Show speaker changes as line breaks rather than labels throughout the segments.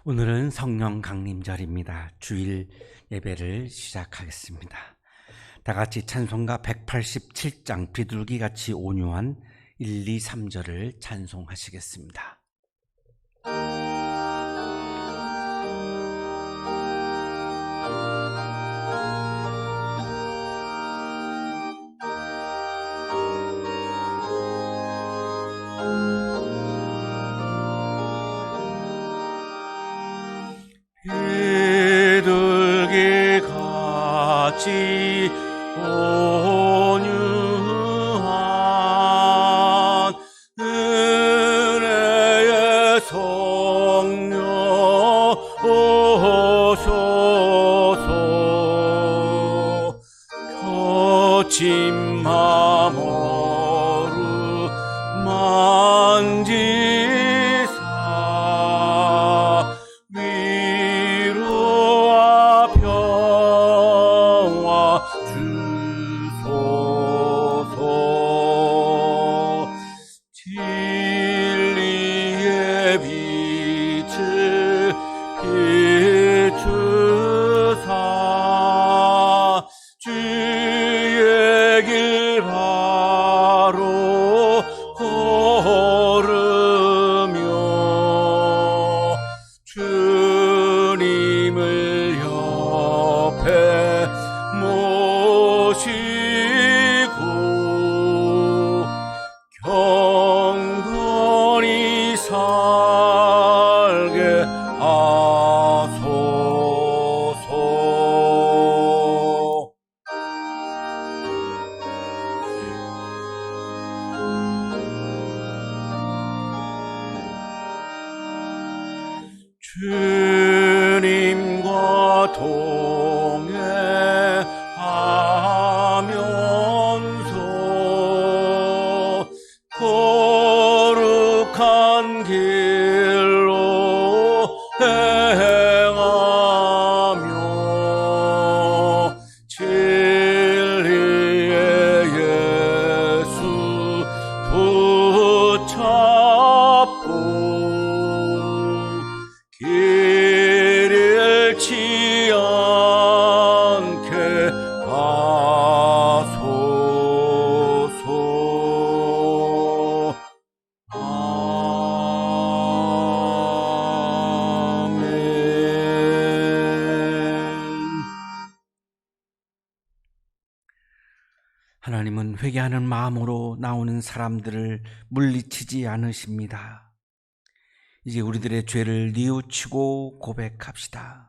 오늘은 성령 강림절입니다. 주일 예배를 시작하겠습니다. 다 같이 찬송가 187장 비둘기같이 온유한 1, 2, 3절을 찬송하시겠습니다. 비둘기같이 온유한 은혜의 성령 오소서. 거친 맘 어루만지사 위로와 평화 주소서. 진리의 빛을 비추사 주의 길 바로 걸으며 주님을 옆에 모시고 경건히 살게 하소서. 주님과 동행하면서 거룩한 길로 행하며 진리의 예수 붙잡고 길 잃지
하나님은 회개하는 마음으로 나오는 사람들을 물리치지 않으십니다. 이제 우리들의 죄를 뉘우치고 고백합시다.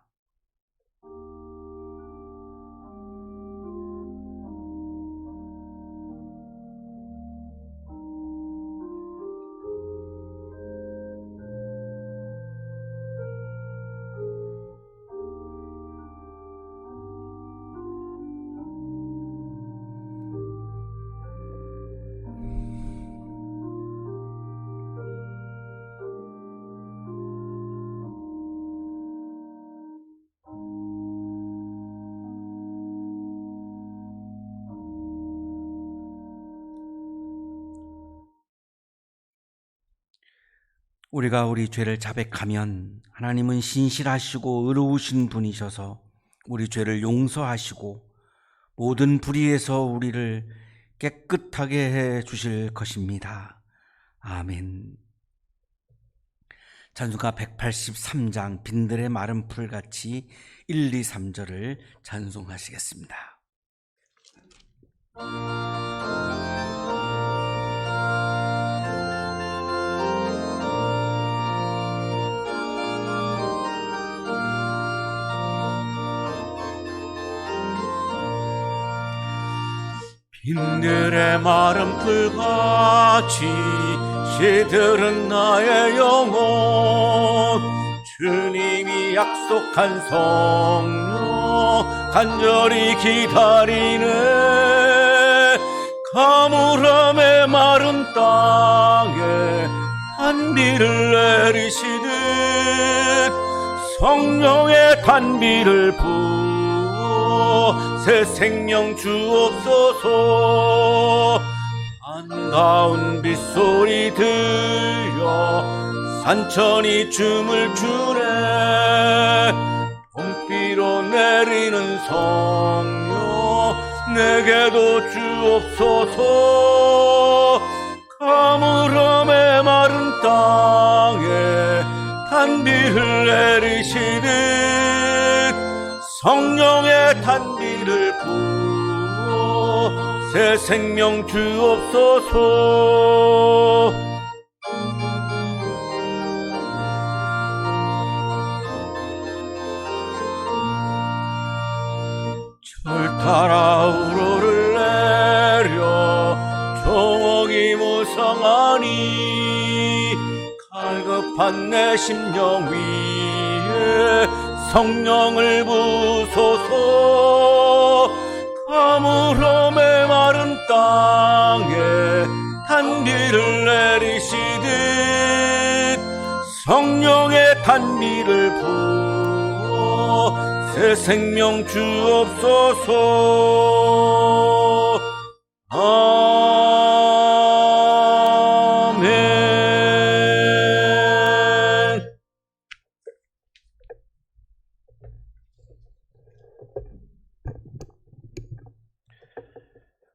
우리가 우리 죄를 자백하면 하나님은 신실하시고 의로우신 분이셔서 우리 죄를 용서하시고 모든 불의에서 우리를 깨끗하게 해 주실 것입니다. 아멘. 찬송가 183장 빈들의 마른 풀같이 1, 2, 3절을 찬송하시겠습니다.
빈들의 마른 풀같이 시들은 나의 영혼, 주님이 약속한 성령 간절히 기다리네. 가물함의 마른 땅에 단비를 내리시듯 성령의 단비를 부어 새 생명 주옵소서. 반가운 빗소리 들려 산천이 춤을 추네. 봄비로 내리는 성령 내게도 주옵소서. 가물함의 마른 땅에 단비를 내리시듯 성령의 단비를 부어 새 생명 주옵소서. 절 따라 우로를 내려 종옥이 무성하니 갈급한 내 심령 위에 성령을 부소서. 가물함의 마른 땅에 단비를 내리시듯 성령의 단비를 부어 새 생명 주옵소서. 아멘.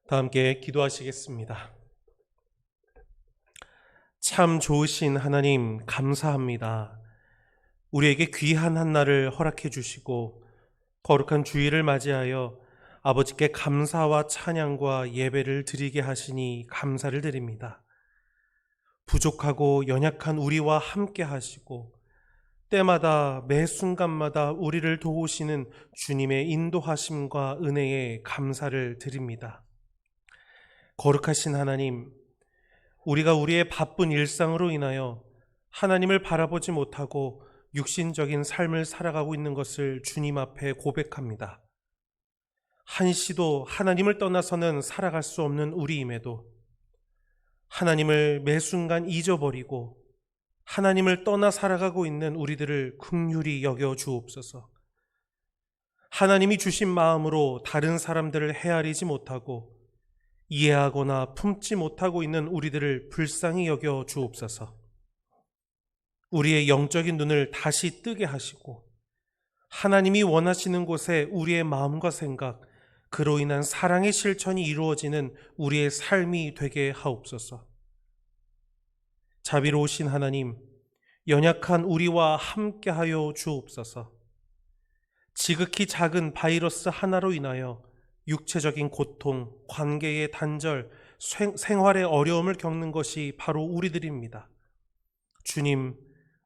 다 함께 기도하시겠습니다. 참 좋으신 하나님 감사합니다. 우리에게 귀한 한날을 허락해 주시고 거룩한 주일을 맞이하여 아버지께 감사와 찬양과 예배를 드리게 하시니 감사를 드립니다. 부족하고 연약한 우리와 함께 하시고 때마다 매 순간마다 우리를 도우시는 주님의 인도하심과 은혜에 감사를 드립니다. 거룩하신 하나님, 우리가 우리의 바쁜 일상으로 인하여 하나님을 바라보지 못하고 육신적인 삶을 살아가고 있는 것을 주님 앞에 고백합니다. 한시도 하나님을 떠나서는 살아갈 수 없는 우리임에도 하나님을 매 순간 잊어버리고 하나님을 떠나 살아가고 있는 우리들을 긍휼히 여겨 주옵소서. 하나님이 주신 마음으로 다른 사람들을 헤아리지 못하고 이해하거나 품지 못하고 있는 우리들을 불쌍히 여겨 주옵소서. 우리의 영적인 눈을 다시 뜨게 하시고 하나님이 원하시는 곳에 우리의 마음과 생각, 그로 인한 사랑의 실천이 이루어지는 우리의 삶이 되게 하옵소서. 자비로우신 하나님, 연약한 우리와 함께하여 주옵소서. 지극히 작은 바이러스 하나로 인하여 육체적인 고통, 관계의 단절, 생활의 어려움을 겪는 것이 바로 우리들입니다. 주님,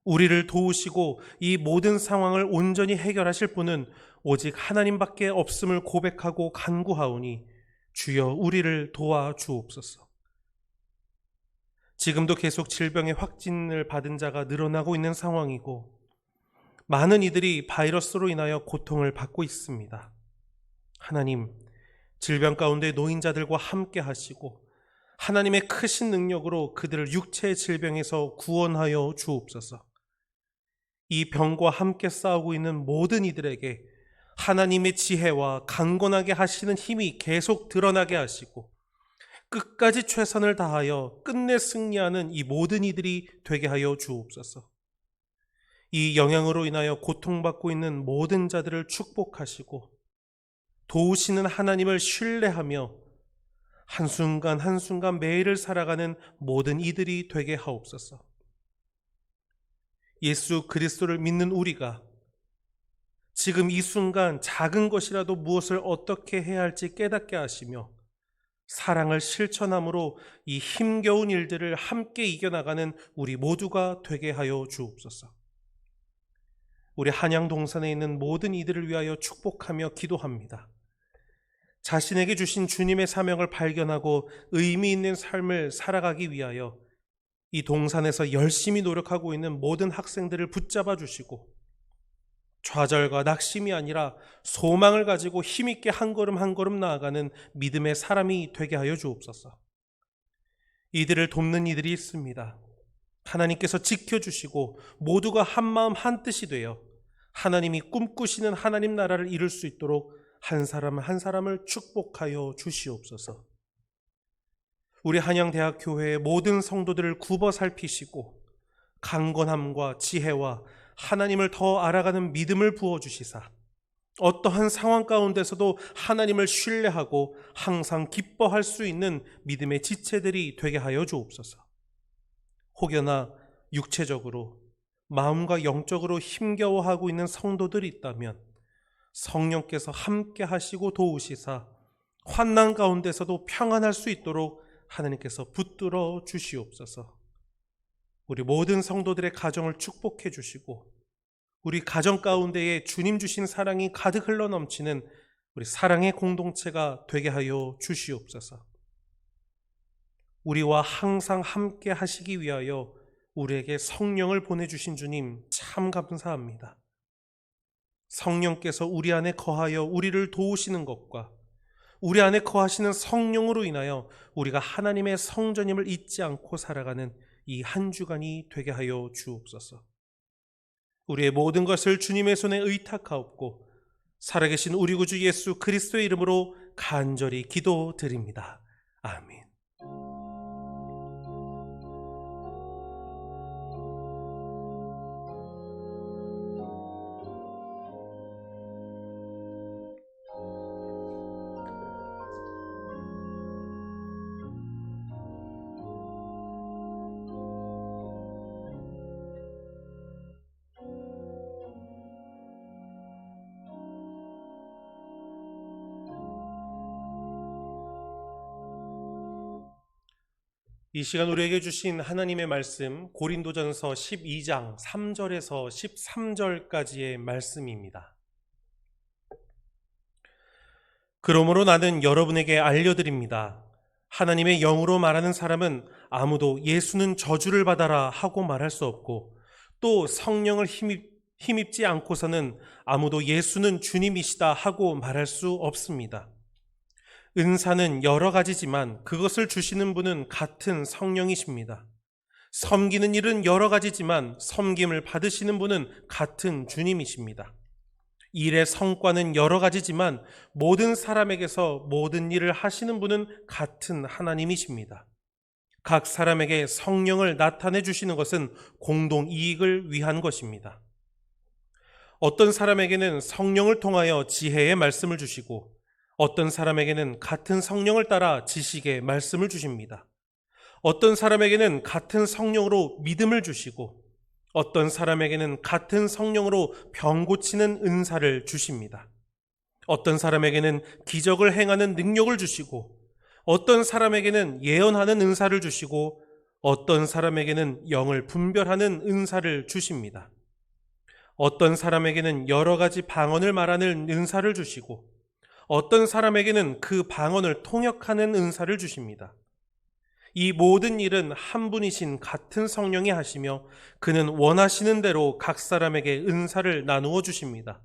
우리를 도우시고 이 모든 상황을 온전히 해결하실 분은 오직 하나님밖에 없음을 고백하고 간구하오니 주여 우리를 도와주옵소서. 지금도 계속 질병의 확진을 받은 자가 늘어나고 있는 상황이고 많은 이들이 바이러스로 인하여 고통을 받고 있습니다. 하나님, 질병 가운데 놓인 자들과 함께 하시고 하나님의 크신 능력으로 그들을 육체의 질병에서 구원하여 주옵소서. 이 병과 함께 싸우고 있는 모든 이들에게 하나님의 지혜와 강건하게 하시는 힘이 계속 드러나게 하시고 끝까지 최선을 다하여 끝내 승리하는 이 모든 이들이 되게 하여 주옵소서. 이 영향으로 인하여 고통받고 있는 모든 자들을 축복하시고 도우시는 하나님을 신뢰하며 한순간 한순간 매일을 살아가는 모든 이들이 되게 하옵소서. 예수 그리스도를 믿는 우리가 지금 이 순간 작은 것이라도 무엇을 어떻게 해야 할지 깨닫게 하시며 사랑을 실천함으로 이 힘겨운 일들을 함께 이겨나가는 우리 모두가 되게 하여 주옵소서. 우리 한양 동산에 있는 모든 이들을 위하여 축복하며 기도합니다. 자신에게 주신 주님의 사명을 발견하고 의미 있는 삶을 살아가기 위하여 이 동산에서 열심히 노력하고 있는 모든 학생들을 붙잡아 주시고 좌절과 낙심이 아니라 소망을 가지고 힘있게 한 걸음 한 걸음 나아가는 믿음의 사람이 되게 하여 주옵소서. 이들을 돕는 이들이 있습니다. 하나님께서 지켜주시고 모두가 한마음 한뜻이 되어 하나님이 꿈꾸시는 하나님 나라를 이룰 수 있도록 한 사람 한 사람을 축복하여 주시옵소서. 우리 한양대학교회의 모든 성도들을 굽어 살피시고 강건함과 지혜와 하나님을 더 알아가는 믿음을 부어주시사 어떠한 상황 가운데서도 하나님을 신뢰하고 항상 기뻐할 수 있는 믿음의 지체들이 되게 하여 주옵소서. 혹여나 육체적으로 마음과 영적으로 힘겨워하고 있는 성도들이 있다면 성령께서 함께 하시고 도우시사 환난 가운데서도 평안할 수 있도록 하나님께서 붙들어 주시옵소서. 우리 모든 성도들의 가정을 축복해 주시고 우리 가정 가운데에 주님 주신 사랑이 가득 흘러 넘치는 우리 사랑의 공동체가 되게 하여 주시옵소서. 우리와 항상 함께 하시기 위하여 우리에게 성령을 보내주신 주님 참 감사합니다. 성령께서 우리 안에 거하여 우리를 도우시는 것과 우리 안에 거하시는 성령으로 인하여 우리가 하나님의 성전임을 잊지 않고 살아가는 이 한 주간이 되게 하여 주옵소서. 우리의 모든 것을 주님의 손에 의탁하옵고 살아계신 우리 구주 예수 그리스도의 이름으로 간절히 기도드립니다. 아멘. 이 시간 우리에게 주신 하나님의 말씀 고린도전서 12장 3절에서 13절까지의 말씀입니다. 그러므로 나는 여러분에게 알려드립니다. 하나님의 영으로 말하는 사람은 아무도 예수는 저주를 받아라 하고 말할 수 없고 또 성령을 힘입지 않고서는 아무도 예수는 주님이시다 하고 말할 수 없습니다. 은사는 여러 가지지만 그것을 주시는 분은 같은 성령이십니다. 섬기는 일은 여러 가지지만 섬김을 받으시는 분은 같은 주님이십니다. 일의 성과는 여러 가지지만 모든 사람에게서 모든 일을 하시는 분은 같은 하나님이십니다. 각 사람에게 성령을 나타내 주시는 것은 공동 이익을 위한 것입니다. 어떤 사람에게는 성령을 통하여 지혜의 말씀을 주시고 어떤 사람에게는 같은 성령을 따라 지식의 말씀을 주십니다. 어떤 사람에게는 같은 성령으로 믿음을 주시고 어떤 사람에게는 같은 성령으로 병 고치는 은사를 주십니다. 어떤 사람에게는 기적을 행하는 능력을 주시고, 어떤 사람에게는 예언하는 은사를 주시고, 어떤 사람에게는 영을 분별하는 은사를 주십니다. 어떤 사람에게는 여러 가지 방언을 말하는 은사를 주시고, 어떤 사람에게는 그 방언을 통역하는 은사를 주십니다. 이 모든 일은 한 분이신 같은 성령이 하시며 그는 원하시는 대로 각 사람에게 은사를 나누어 주십니다.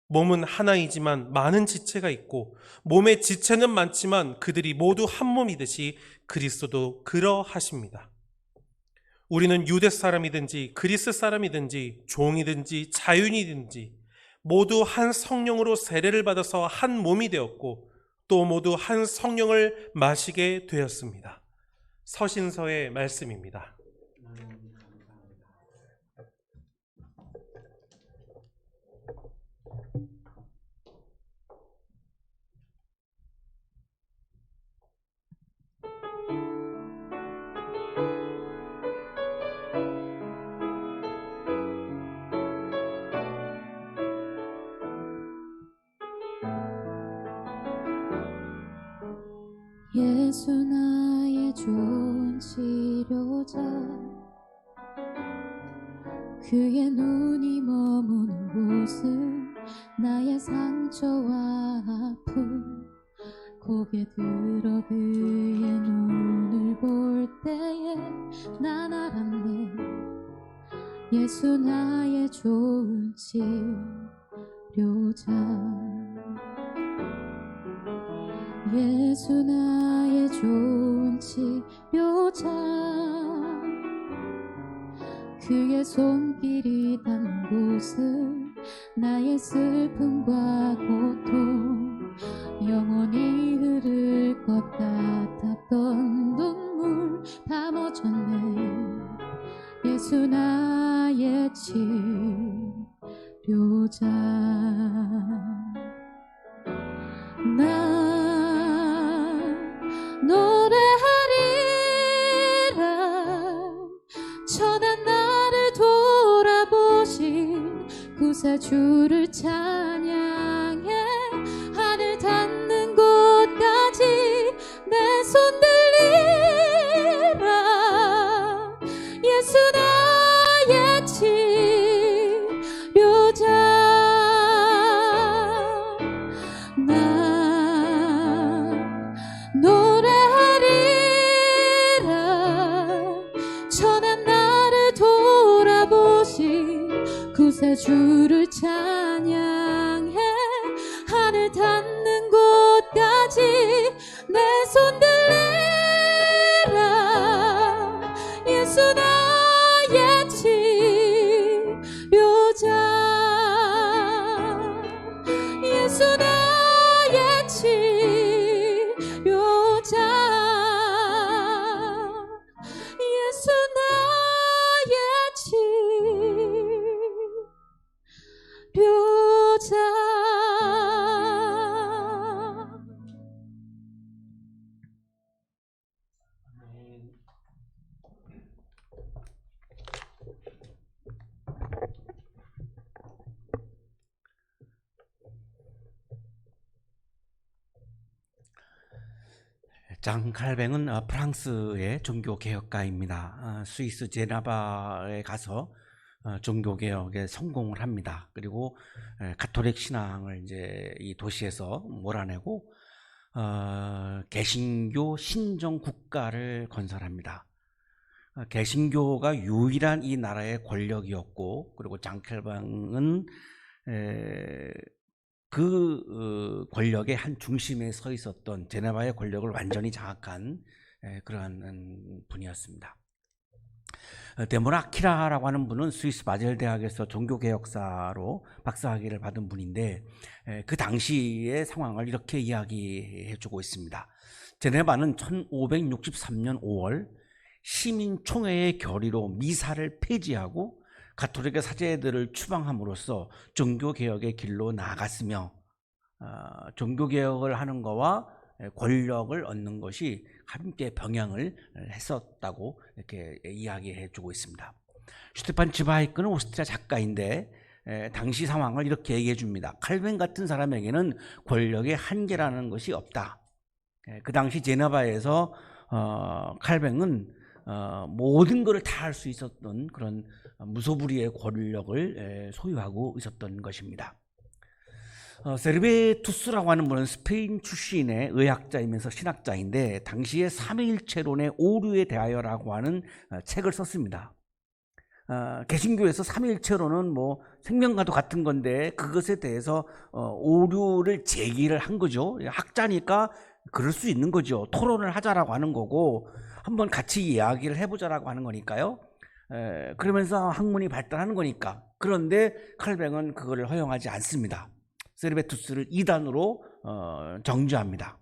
몸은 하나이지만 많은 지체가 있고 몸의 지체는 많지만 그들이 모두 한 몸이듯이 그리스도도 그러하십니다. 우리는 유대 사람이든지 그리스 사람이든지 종이든지 자유인이든지 모두 한 성령으로 세례를 받아서 한 몸이 되었고 또 모두 한 성령을 마시게 되었습니다. 서신서의 말씀입니다.
예수 나의 좋은 치료자, 그의 눈이 머무는 곳은 나의 상처와 아픔. 고개 들어 그의 눈을 볼 때에 난 알았네. 예수 나의 좋은 치료자. 예수 나의 좋은 치료자, 그의 손길이 닿는 곳은 나의 슬픔과 고통, 영원히 흐를 것 같았던 눈물 다 멎었네. 예수 나의 치료자. 나 노래하리라. 천한 나를 돌아보신 구세주를 찬양해. 하늘 닿는 곳까지 내 손 들리라. 예수 나의 치료자. 구세주를 찬양해. 하늘 닿는 곳까지 내 손 들리라. 예수 나의 치료자. 예수 나의 치료자. 예수 나의 치료자.
장 칼뱅은 프랑스의 종교개혁가입니다. 스위스 제네바에 가서 종교개혁에 성공을 합니다. 그리고 가톨릭 신앙을 이제 이 도시에서 몰아내고 개신교 신정 국가를 건설합니다. 개신교가 유일한 이 나라의 권력이었고, 그리고 장 칼뱅은 그 권력의 한 중심에 서 있었던 제네바의 권력을 완전히 장악한 그러한 분이었습니다. 데모나키라라고 하는 분은 스위스 바젤 대학에서 종교개혁사로 박사학위를 받은 분인데, 그 당시의 상황을 이렇게 이야기해주고 있습니다. 제네바는 1563년 5월 시민총회의 결의로 미사를 폐지하고 가톨릭의 사제들을 추방함으로써 종교개혁의 길로 나아갔으며, 종교개혁을 하는 것과 권력을 얻는 것이 함께 병행을 했었다고 이렇게 이야기해 주고 있습니다. 슈테판 즈바이크는 오스트리아 작가인데 당시 상황을 이렇게 얘기해 줍니다. 칼뱅 같은 사람에게는 권력의 한계라는 것이 없다. 그 당시 제네바에서 칼뱅은 모든 것을 다 할 수 있었던 그런 무소불위의 권력을 소유하고 있었던 것입니다. 세르베투스라고 하는 분은 스페인 출신의 의학자이면서 신학자인데 당시에 삼위일체론의 오류에 대하여라고 하는 책을 썼습니다. 개신교에서 삼위일체론은 뭐 생명과도 같은 건데 그것에 대해서 오류를 제기를 한 거죠. 학자니까 그럴 수 있는 거죠. 토론을 하자라고 하는 거고 한번 같이 이야기를 해보자라고 하는 거니까요. 그러면서 학문이 발달하는 거니까. 그런데 칼뱅은 그거를 허용하지 않습니다. 세르베투스를 이단으로 정죄합니다.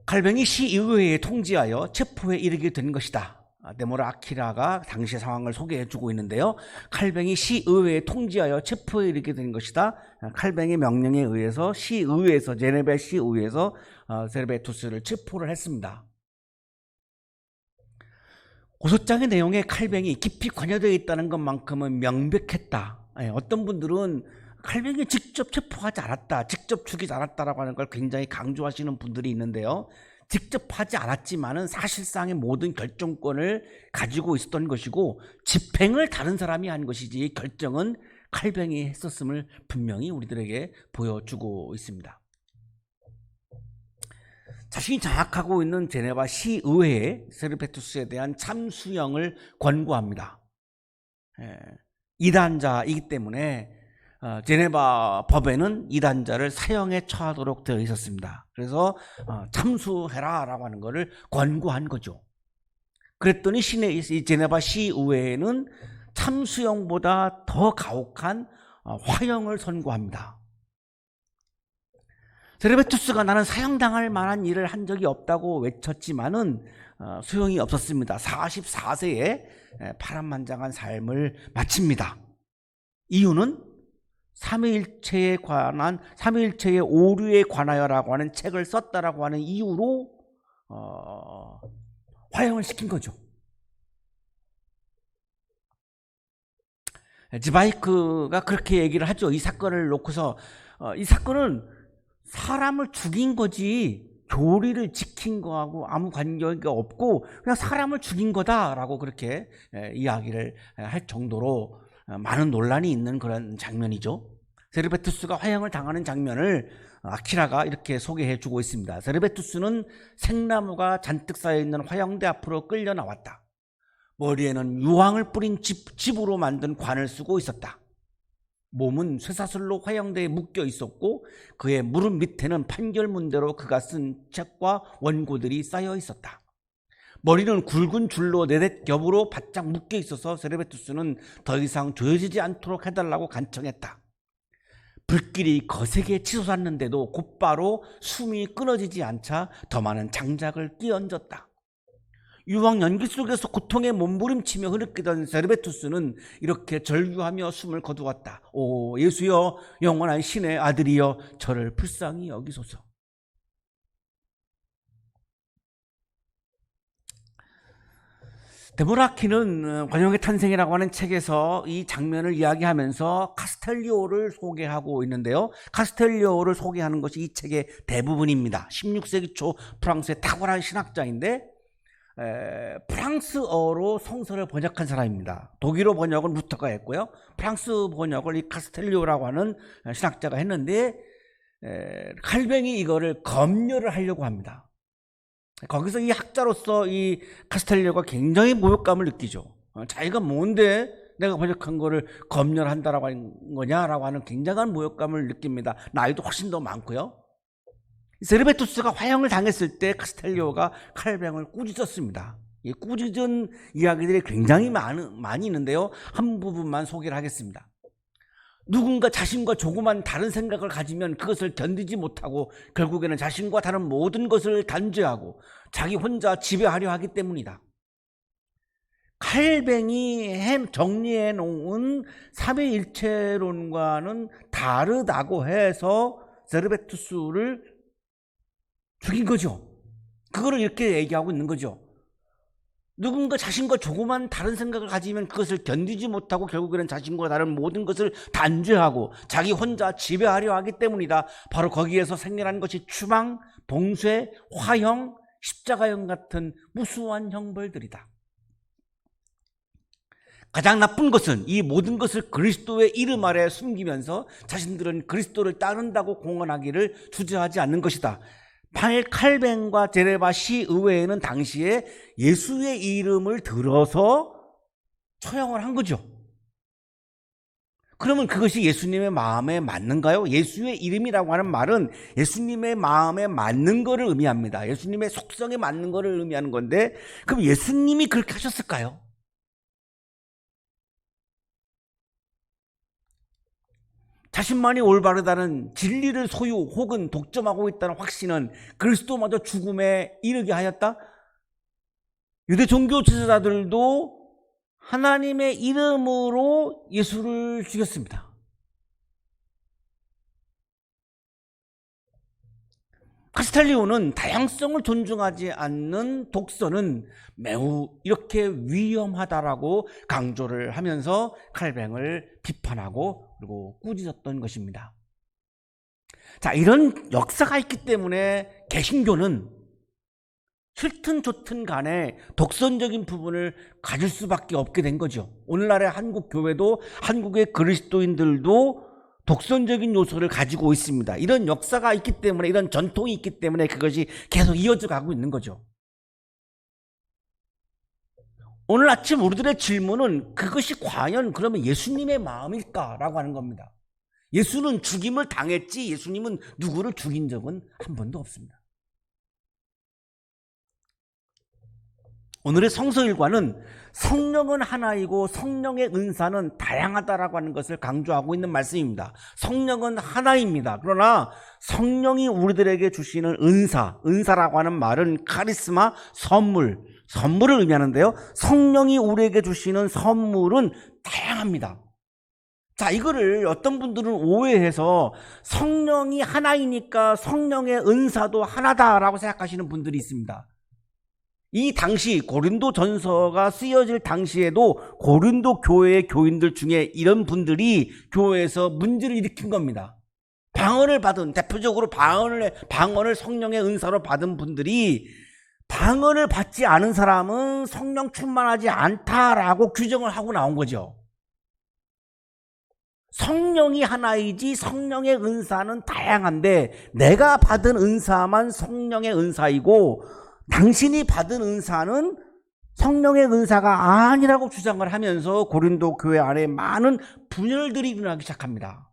칼뱅이 시의회에 통지하여 체포에 이르게 된 것이다. 데모라 아키라가 당시의 상황을 소개해주고 있는데요. 칼뱅이 시의회에 통지하여 체포에 이르게 된 것이다. 칼뱅의 명령에 의해서 시의회에서 제네바 시의회에서 세르베투스를 체포를 했습니다. 고소장의 내용에 칼뱅이 깊이 관여되어 있다는 것만큼은 명백했다. 어떤 분들은 칼뱅이 직접 체포하지 않았다, 직접 죽이지 않았다라고 하는 걸 굉장히 강조하시는 분들이 있는데요. 직접 하지 않았지만은 사실상의 모든 결정권을 가지고 있었던 것이고 집행을 다른 사람이 한 것이지 결정은 칼뱅이 했었음을 분명히 우리들에게 보여주고 있습니다. 자신이 장악하고 있는 제네바 시의회에 세르베투스에 대한 참수형을 권고합니다. 이단자이기 때문에 제네바 법에는 이단자를 사형에 처하도록 되어 있었습니다. 그래서 참수해라 라고 하는 것을 권고한 거죠. 그랬더니 이 제네바 시의회에는 참수형보다 더 가혹한 화형을 선고합니다. 세르베투스가 나는 사형당할 만한 일을 한 적이 없다고 외쳤지만은 소용이 없었습니다. 44세에 파란만장한 삶을 마칩니다. 이유는 삼위일체의 오류에 관하여라고 하는 책을 썼다라고 하는 이유로 화형을 시킨 거죠. 지바이크가 그렇게 얘기를 하죠. 이 사건을 놓고서 이 사건은 사람을 죽인 거지 교리를 지킨 거하고 아무 관계가 없고 그냥 사람을 죽인 거다라고 그렇게 이야기를 할 정도로 많은 논란이 있는 그런 장면이죠. 세르베투스가 화형을 당하는 장면을 아키라가 이렇게 소개해주고 있습니다. 세르베투스는 생나무가 잔뜩 쌓여있는 화형대 앞으로 끌려 나왔다. 머리에는 유황을 뿌린 집으로 만든 관을 쓰고 있었다. 몸은 쇠사슬로 화형대에 묶여 있었고 그의 무릎 밑에는 판결문대로 그가 쓴 책과 원고들이 쌓여 있었다. 머리는 굵은 줄로 네댓 겹으로 바짝 묶여 있어서 세르베투스는 더 이상 조여지지 않도록 해달라고 간청했다. 불길이 거세게 치솟았는데도 곧바로 숨이 끊어지지 않자 더 많은 장작을 끼얹었다. 유황 연기 속에서 고통에 몸부림치며 흐느끼던 세르베투스는 이렇게 절규하며 숨을 거두었다. 오 예수여, 영원한 신의 아들이여, 저를 불쌍히 여기소서. 데모라키는 관용의 탄생이라고 하는 책에서 이 장면을 이야기하면서 카스텔리오를 소개하고 있는데요. 카스텔리오를 소개하는 것이 이 책의 대부분입니다. 16세기 초 프랑스의 탁월한 신학자인데 프랑스어로 성서를 번역한 사람입니다. 독일어 번역은 루터가 했고요. 프랑스 번역을 이 카스텔리오라고 하는 신학자가 했는데 칼뱅이 이거를 검열을 하려고 합니다. 거기서 이 학자로서 이 카스텔리오가 굉장히 모욕감을 느끼죠. 자기가 뭔데 내가 번역한 거를 검열한다라고 하는 거냐라고 하는 굉장한 모욕감을 느낍니다. 나이도 훨씬 더 많고요. 세르베투스가 화형을 당했을 때 카스텔리오가 칼뱅을 꾸짖었습니다. 이 꾸짖은 이야기들이 굉장히 많이 있는데요. 한 부분만 소개를 하겠습니다. 누군가 자신과 조그만 다른 생각을 가지면 그것을 견디지 못하고 결국에는 자신과 다른 모든 것을 단죄하고 자기 혼자 지배하려 하기 때문이다. 칼뱅이 정리해 놓은 삼위일체론과는 다르다고 해서 세르베투스를 죽인 거죠. 그거를 이렇게 얘기하고 있는 거죠. 누군가 자신과 조그만 다른 생각을 가지면 그것을 견디지 못하고 결국에는 자신과 다른 모든 것을 단죄하고 자기 혼자 지배하려 하기 때문이다. 바로 거기에서 생겨난 것이 추방, 봉쇄, 화형, 십자가형 같은 무수한 형벌들이다. 가장 나쁜 것은 이 모든 것을 그리스도의 이름 아래 숨기면서 자신들은 그리스도를 따른다고 공언하기를 주저하지 않는 것이다. 칼뱅과 제레바 시의회에는 당시에 예수의 이름을 들어서 처형을 한 거죠. 그러면 그것이 예수님의 마음에 맞는가요? 예수의 이름이라고 하는 말은 예수님의 마음에 맞는 것을 의미합니다. 예수님의 속성에 맞는 것을 의미하는 건데, 그럼 예수님이 그렇게 하셨을까요? 자신만이 올바르다는 진리를 소유 혹은 독점하고 있다는 확신은 그리스도마저 죽음에 이르게 하였다? 유대 종교 지도자들도 하나님의 이름으로 예수를 죽였습니다. 카스텔리오는 다양성을 존중하지 않는 독서는 매우 이렇게 위험하다라고 강조를 하면서 칼뱅을 비판하고 그리고 꾸짖었던 것입니다. 자, 이런 역사가 있기 때문에 개신교는 싫든 좋든 간에 독선적인 부분을 가질 수밖에 없게 된 거죠. 오늘날의 한국 교회도 한국의 그리스도인들도 독선적인 요소를 가지고 있습니다. 이런 역사가 있기 때문에, 이런 전통이 있기 때문에 그것이 계속 이어져 가고 있는 거죠. 오늘 아침 우리들의 질문은 그것이 과연 그러면 예수님의 마음일까라고 하는 겁니다. 예수는 죽임을 당했지 예수님은 누구를 죽인 적은 한 번도 없습니다. 오늘의 성서일과는 성령은 하나이고 성령의 은사는 다양하다라고 하는 것을 강조하고 있는 말씀입니다. 성령은 하나입니다. 그러나 성령이 우리들에게 주시는 은사라고 하는 말은 카리스마, 선물을 의미하는데요. 성령이 우리에게 주시는 선물은 다양합니다. 자, 이거를 어떤 분들은 오해해서 성령이 하나이니까 성령의 은사도 하나다라고 생각하시는 분들이 있습니다. 이 당시 고린도 전서가 쓰여질 당시에도 고린도 교회의 교인들 중에 이런 분들이 교회에서 문제를 일으킨 겁니다. 방언을 받은, 대표적으로 방언을 성령의 은사로 받은 분들이 방언을 받지 않은 사람은 성령 충만하지 않다라고 규정을 하고 나온 거죠. 성령이 하나이지 성령의 은사는 다양한데 내가 받은 은사만 성령의 은사이고 당신이 받은 은사는 성령의 은사가 아니라고 주장을 하면서 고린도 교회 안에 많은 분열들이 일어나기 시작합니다.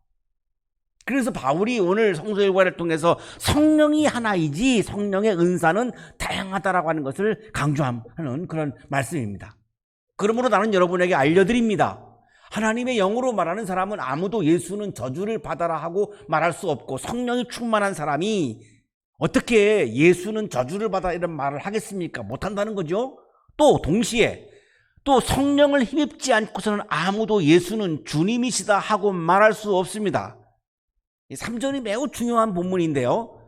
그래서 바울이 오늘 성서일과를 통해서 성령이 하나이지 성령의 은사는 다양하다라고 하는 것을 강조하는 그런 말씀입니다. 그러므로 나는 여러분에게 알려드립니다. 하나님의 영으로 말하는 사람은 아무도 예수는 저주를 받아라 하고 말할 수 없고 성령이 충만한 사람이 어떻게 예수는 저주를 받아 이런 말을 하겠습니까? 못한다는 거죠. 또 동시에 또 성령을 힘입지 않고서는 아무도 예수는 주님이시다 하고 말할 수 없습니다. 이 3절이 매우 중요한 본문인데요.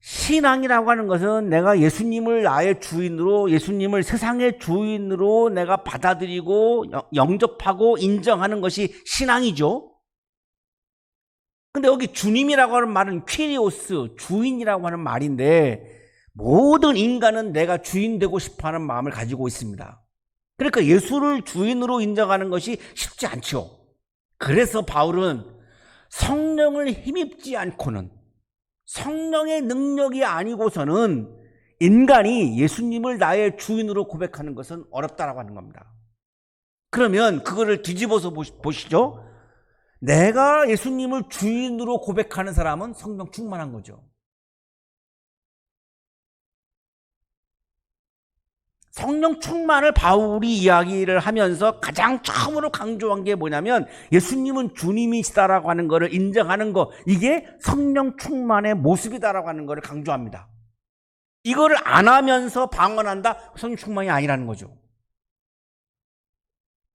신앙이라고 하는 것은 내가 예수님을 나의 주인으로, 예수님을 세상의 주인으로 내가 받아들이고 영접하고 인정하는 것이 신앙이죠. 근데 여기 주님이라고 하는 말은 퀴리오스, 주인이라고 하는 말인데 모든 인간은 내가 주인 되고 싶어하는 마음을 가지고 있습니다. 그러니까 예수를 주인으로 인정하는 것이 쉽지 않죠. 그래서 바울은 성령을 힘입지 않고는, 성령의 능력이 아니고서는 인간이 예수님을 나의 주인으로 고백하는 것은 어렵다라고 하는 겁니다. 그러면 그거를 뒤집어서 보시죠. 내가 예수님을 주인으로 고백하는 사람은 성령 충만한 거죠. 성령 충만을 바울이 이야기를 하면서 가장 처음으로 강조한 게 뭐냐면 예수님은 주님이시다라고 하는 것을 인정하는 것, 이게 성령 충만의 모습이다라고 하는 것을 강조합니다. 이거를 안 하면서 방언한다? 성령 충만이 아니라는 거죠.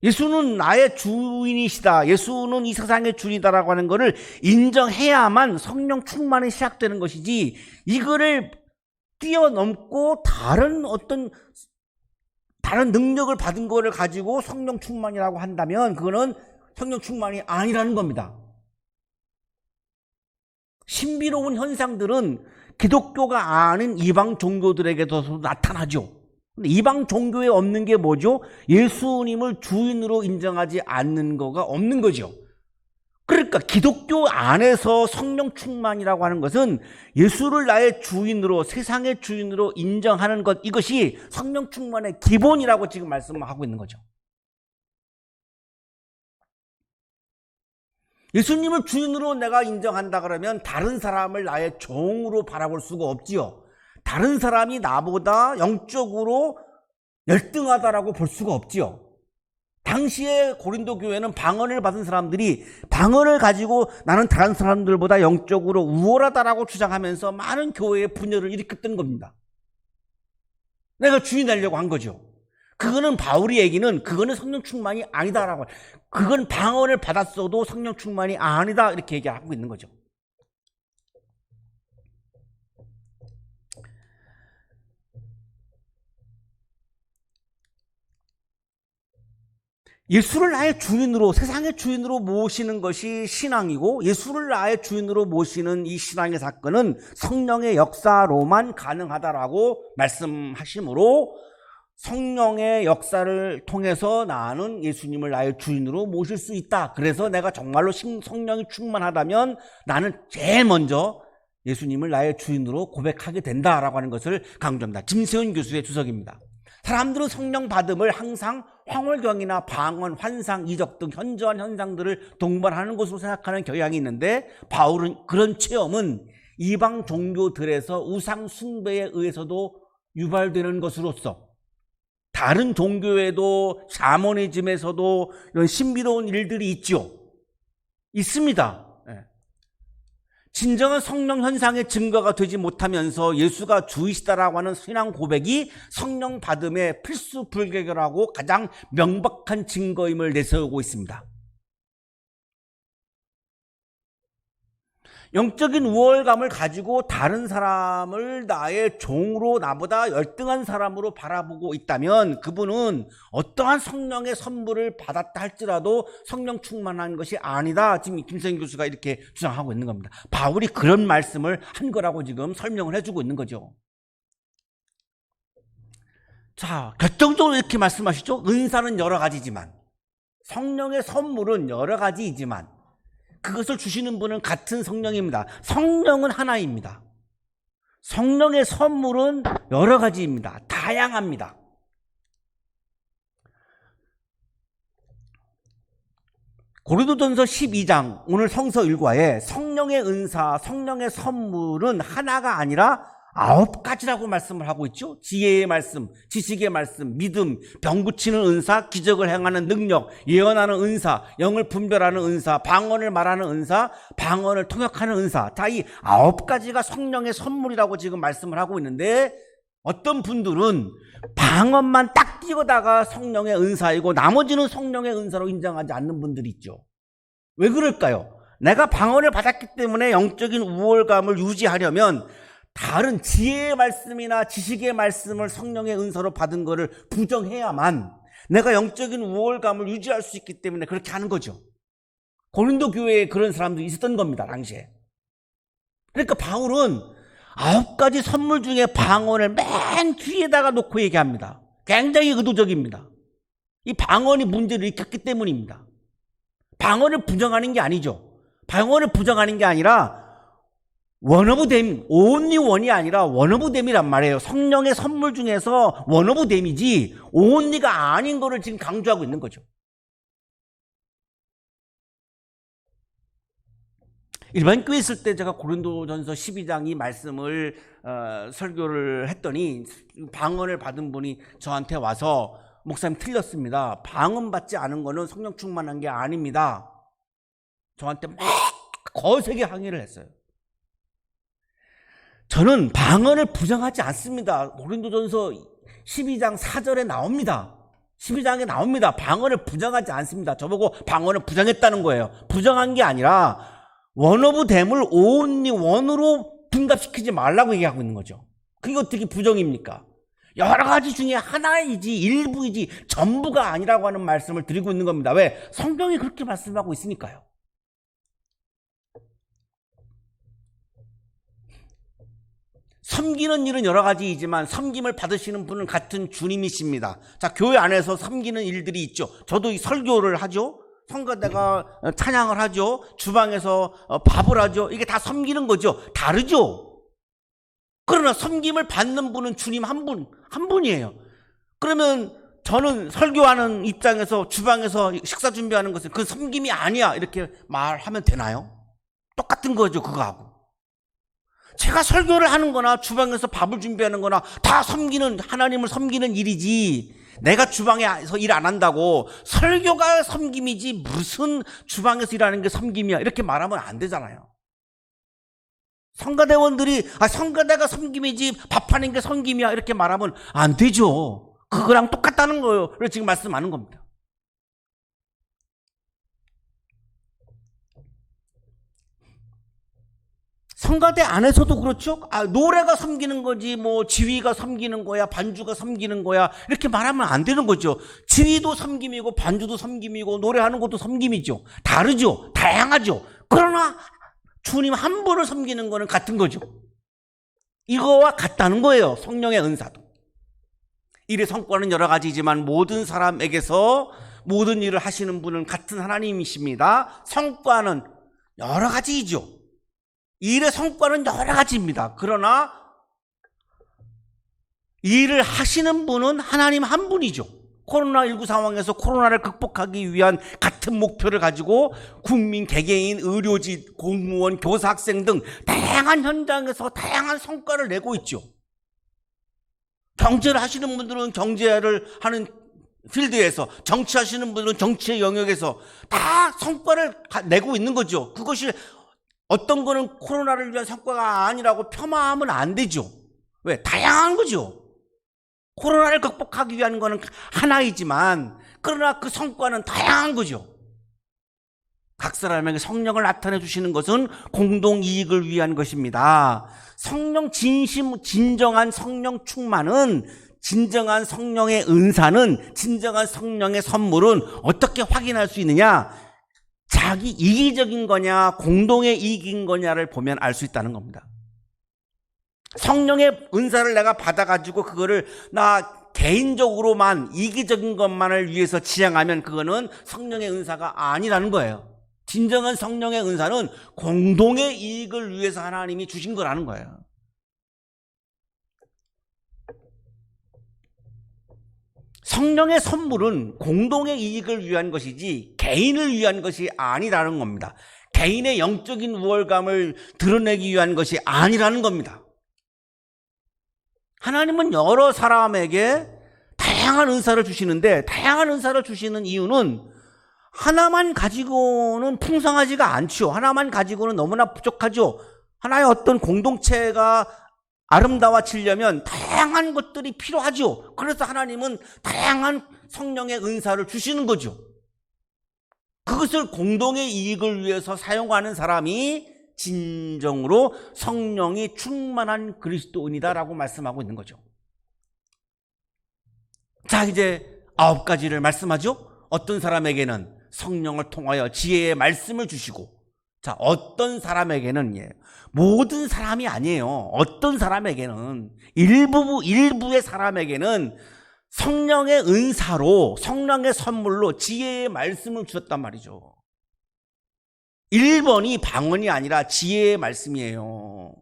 예수는 나의 주인이시다, 예수는 이 세상의 주인이다라고 하는 것을 인정해야만 성령 충만이 시작되는 것이지, 이거를 뛰어넘고 다른 어떤 다른 능력을 받은 거를 가지고 성령 충만이라고 한다면 그거는 성령 충만이 아니라는 겁니다. 신비로운 현상들은 기독교가 아닌 이방 종교들에게도 나타나죠. 근데 이방 종교에 없는 게 뭐죠? 예수님을 주인으로 인정하지 않는 거가 없는 거죠. 그러니까 기독교 안에서 성령 충만이라고 하는 것은 예수를 나의 주인으로, 세상의 주인으로 인정하는 것, 이것이 성령 충만의 기본이라고 지금 말씀하고 있는 거죠. 예수님을 주인으로 내가 인정한다 그러면 다른 사람을 나의 종으로 바라볼 수가 없지요. 다른 사람이 나보다 영적으로 열등하다라고 볼 수가 없지요. 당시에 고린도 교회는 방언을 받은 사람들이 방언을 가지고 나는 다른 사람들보다 영적으로 우월하다라고 주장하면서 많은 교회의 분열을 일으켰던 겁니다. 내가 주인 되려고 한 거죠. 그거는 바울이 얘기는 그거는 성령 충만이 아니다라고, 그건 방언을 받았어도 성령 충만이 아니다 이렇게 얘기하고 있는 거죠. 예수를 나의 주인으로, 세상의 주인으로 모시는 것이 신앙이고, 예수를 나의 주인으로 모시는 이 신앙의 사건은 성령의 역사로만 가능하다라고 말씀하시므로 성령의 역사를 통해서 나는 예수님을 나의 주인으로 모실 수 있다. 그래서 내가 정말로 성령이 충만하다면 나는 제일 먼저 예수님을 나의 주인으로 고백하게 된다라고 하는 것을 강조합니다. 김세훈 교수의 주석입니다. 사람들은 성령 받음을 항상 황홀경이나 방언, 환상, 이적 등 현저한 현상들을 동반하는 것으로 생각하는 경향이 있는데, 바울은 그런 체험은 이방 종교들에서 우상 숭배에 의해서도 유발되는 것으로서, 다른 종교에도 샤머니즘에서도 이런 신비로운 일들이 있죠. 있습니다. 진정한 성령 현상의 증거가 되지 못하면서 예수가 주이시다라고 하는 신앙 고백이 성령 받음의 필수 불가결하고 가장 명백한 증거임을 내세우고 있습니다. 영적인 우월감을 가지고 다른 사람을 나의 종으로, 나보다 열등한 사람으로 바라보고 있다면 그분은 어떠한 성령의 선물을 받았다 할지라도 성령 충만한 것이 아니다. 지금 김세현 교수가 이렇게 주장하고 있는 겁니다. 바울이 그런 말씀을 한 거라고 지금 설명을 해주고 있는 거죠. 자, 결정적으로 이렇게 말씀하시죠. 은사는 여러 가지지만, 성령의 선물은 여러 가지이지만 그것을 주시는 분은 같은 성령입니다. 성령은 하나입니다. 성령의 선물은 여러 가지입니다. 다양합니다. 고린도전서 12장 오늘 성서 일과에 성령의 은사, 성령의 선물은 하나가 아니라 9가지라고 말씀을 하고 있죠. 지혜의 말씀, 지식의 말씀, 믿음, 병 고치는 은사, 기적을 행하는 능력, 예언하는 은사, 영을 분별하는 은사, 방언을 말하는 은사, 방언을 통역하는 은사. 다 이 9가지가 성령의 선물이라고 지금 말씀을 하고 있는데, 어떤 분들은 방언만 딱 띄우다가 성령의 은사이고 나머지는 성령의 은사로 인정하지 않는 분들이 있죠. 왜 그럴까요? 내가 방언을 받았기 때문에 영적인 우월감을 유지하려면 다른 지혜의 말씀이나 지식의 말씀을 성령의 은사로 받은 것을 부정해야만 내가 영적인 우월감을 유지할 수 있기 때문에 그렇게 하는 거죠. 고린도 교회에 그런 사람들이 있었던 겁니다, 당시에. 그러니까 바울은 9가지 선물 중에 방언을 맨 뒤에다가 놓고 얘기합니다. 굉장히 의도적입니다. 이 방언이 문제를 일으켰기 때문입니다. 방언을 부정하는 게 아니죠. 방언을 부정하는 게 아니라 원 오브 댐, only one이 아니라 원 오브 댐이란 말이에요. 성령의 선물 중에서 원 오브 댐이지 only가 아닌 거를 지금 강조하고 있는 거죠. 일반 교회 있을 때 제가 고린도전서 12장 이 말씀을 설교를 했더니 방언을 받은 분이 저한테 와서 목사님 틀렸습니다. 방언 받지 않은 거는 성령 충만한 게 아닙니다. 저한테 막 거세게 항의를 했어요. 저는 방언을 부정하지 않습니다. 고린도전서 12장 4절에 나옵니다. 12장에 나옵니다. 방언을 부정하지 않습니다. 저보고 방언을 부정했다는 거예요. 부정한 게 아니라 원 오브 댐을 only 원으로 분갑시키지 말라고 얘기하고 있는 거죠. 그게 어떻게 부정입니까? 여러 가지 중에 하나이지 일부이지 전부가 아니라고 하는 말씀을 드리고 있는 겁니다. 왜? 성경이 그렇게 말씀하고 있으니까요. 섬기는 일은 여러 가지이지만 섬김을 받으시는 분은 같은 주님이십니다. 자, 교회 안에서 섬기는 일들이 있죠. 저도 이 설교를 하죠. 성가대가 찬양을 하죠. 주방에서 밥을 하죠. 이게 다 섬기는 거죠. 다르죠. 그러나 섬김을 받는 분은 주님 한 분이에요. 그러면 저는 설교하는 입장에서 주방에서 식사 준비하는 것은 그 섬김이 아니야 이렇게 말하면 되나요? 똑같은 거죠, 그거하고. 제가 설교를 하는 거나 주방에서 밥을 준비하는 거나 다 섬기는, 하나님을 섬기는 일이지, 내가 주방에서 일 안 한다고 설교가 섬김이지 무슨 주방에서 일하는 게 섬김이야 이렇게 말하면 안 되잖아요. 성가대원들이 성가대가 섬김이지 밥하는 게 섬김이야 이렇게 말하면 안 되죠. 그거랑 똑같다는 거예요. 그래서 지금 말씀하는 겁니다. 성가대 안에서도 그렇죠. 노래가 섬기는 거지 뭐 지휘가 섬기는 거야, 반주가 섬기는 거야 이렇게 말하면 안 되는 거죠. 지휘도 섬김이고 반주도 섬김이고 노래하는 것도 섬김이죠. 다르죠. 다양하죠. 그러나 주님 한 분을 섬기는 거는 같은 거죠. 이거와 같다는 거예요. 성령의 은사도. 일의 성과는 여러 가지지만 모든 사람에게서 모든 일을 하시는 분은 같은 하나님이십니다. 성과는 여러 가지이죠. 일의 성과는 여러 가지입니다. 그러나 일을 하시는 분은 하나님 한 분이죠. 코로나19 상황에서 코로나를 극복하기 위한 같은 목표를 가지고 국민, 개개인, 의료진, 공무원, 교사, 학생 등 다양한 현장에서 다양한 성과를 내고 있죠. 경제를 하시는 분들은 경제를 하는 필드에서, 정치하시는 분들은 정치의 영역에서 다 성과를 내고 있는 거죠. 그것이 어떤 거는 코로나를 위한 성과가 아니라고 폄하하면 안 되죠. 왜? 다양한 거죠. 코로나를 극복하기 위한 거는 하나이지만 그러나 그 성과는 다양한 거죠. 각 사람에게 성령을 나타내 주시는 것은 공동 이익을 위한 것입니다. 성령 진정한 성령 충만은, 진정한 성령의 은사는, 진정한 성령의 선물은 어떻게 확인할 수 있느냐? 자기 이기적인 거냐 공동의 이익인 거냐를 보면 알 수 있다는 겁니다. 성령의 은사를 내가 받아가지고 그거를 나 개인적으로만 이기적인 것만을 위해서 지향하면 그거는 성령의 은사가 아니라는 거예요. 진정한 성령의 은사는 공동의 이익을 위해서 하나님이 주신 거라는 거예요. 성령의 선물은 공동의 이익을 위한 것이지 개인을 위한 것이 아니라는 겁니다. 개인의 영적인 우월감을 드러내기 위한 것이 아니라는 겁니다. 하나님은 여러 사람에게 다양한 은사를 주시는데, 다양한 은사를 주시는 이유는 하나만 가지고는 풍성하지가 않죠. 하나만 가지고는 너무나 부족하죠. 하나의 어떤 공동체가 아름다워지려면 다양한 것들이 필요하죠. 그래서 하나님은 다양한 성령의 은사를 주시는 거죠. 그것을 공동의 이익을 위해서 사용하는 사람이 진정으로 성령이 충만한 그리스도인이다라고 말씀하고 있는 거죠. 자, 이제 9가지를 말씀하죠. 어떤 사람에게는 성령을 통하여 지혜의 말씀을 주시고, 자, 어떤 사람에게는, 모든 사람이 아니에요. 어떤 사람에게는, 일부의 사람에게는 성령의 은사로, 성령의 선물로 지혜의 말씀을 주셨단 말이죠. 1번이 방언이 아니라 지혜의 말씀이에요.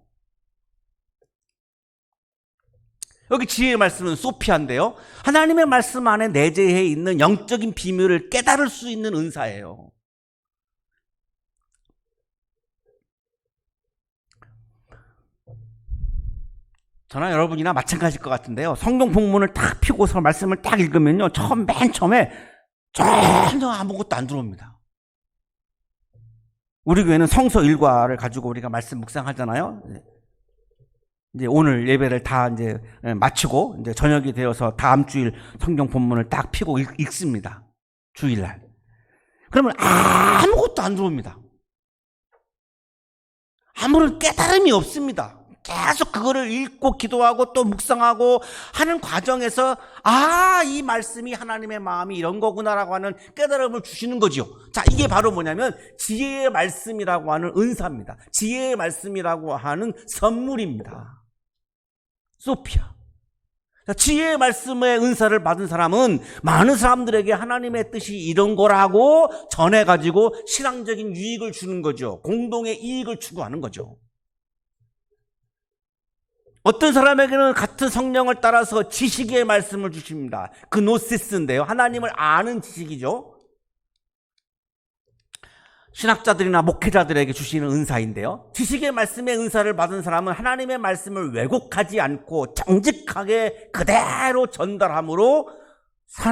여기 지혜의 말씀은 소피아인데요, 하나님의 말씀 안에 내재해 있는 영적인 비밀을 깨달을 수 있는 은사예요. 저나 여러분이나 마찬가지일 것 같은데요, 성경 본문을 딱 펴고서 말씀을 딱 읽으면요, 맨 처음에 전혀 아무것도 안 들어옵니다. 우리 교회는 성서 일과를 가지고 우리가 말씀 묵상하잖아요. 이제 오늘 예배를 다 이제 마치고 이제 저녁이 되어서 다음 주일 성경 본문을 딱 펴고 읽습니다. 주일날. 그러면 아무것도 안 들어옵니다. 아무런 깨달음이 없습니다. 계속 그거를 읽고 기도하고 또 묵상하고 하는 과정에서 이 말씀이 하나님의 마음이 이런 거구나라고 하는 깨달음을 주시는 거죠. 자, 이게 바로 뭐냐면 지혜의 말씀이라고 하는 은사입니다. 지혜의 말씀이라고 하는 선물입니다. 소피아. 자, 지혜의 말씀의 은사를 받은 사람은 많은 사람들에게 하나님의 뜻이 이런 거라고 전해가지고 신앙적인 유익을 주는 거죠. 공동의 이익을 추구하는 거죠. 어떤 사람에게는 같은 성령을 따라서 지식의 말씀을 주십니다. 그 노시스인데요. 하나님을 아는 지식이죠. 신학자들이나 목회자들에게 주시는 은사인데요. 지식의 말씀의 은사를 받은 사람은 하나님의 말씀을 왜곡하지 않고 정직하게 그대로 전달함으로